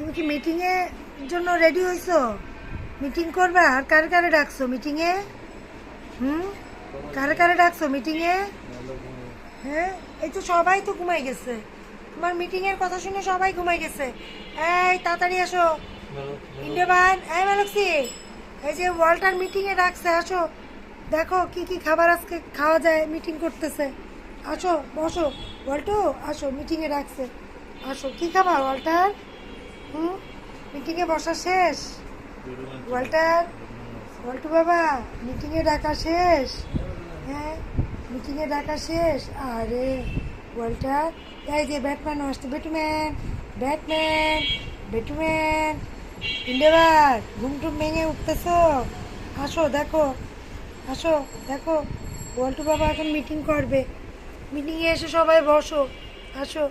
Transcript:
তুমি কি মিটিংয়ে জন্য রেডি হইছো? মিটিং করবা? আর কারে কারে ডাকছো মিটিংয়ে? কারে কারে ডাকছো মিটিংয়ে? হ্যাঁ, এই তো সবাই তো ঘুমাই গেছে। তোমার মিটিংয়ের কথা শুনে সবাই ঘুমাই গেছে। এই তাড়াতাড়ি আসো ইন্দ্রবান, এই মালক্সি, এই যে ওয়াল্টার মিটিংয়ে ডাকছে, আসো দেখো কি কি খাবার আজকে খাওয়া যায়, মিটিং করতেছে। আসো বসো ওয়াল্টু, আসো মিটিংয়ে ডাকছে, আসো কি খাবা ওয়াল্টার? মিটিংয়ে বসা শেষ? ওয়াল্টার, ওয়াল্টু বাবা, মিটিংয়ে ডাকা শেষ? হ্যাঁ, মিটিংয়ে ডাকা শেষ। আরে ওয়াল্টার, এই যে ব্যাটম্যানও আসছে, ব্যাটম্যান, ব্যাটম্যান, ব্যাটম্যান, ইন্ডেবার ঘুম টুম ভেঙে উঠতেছো? আসো দেখো, আসো দেখো, ওয়াল্টু বাবা এখন মিটিং করবে। মিটিংয়ে এসে সবাই বসো, আসো।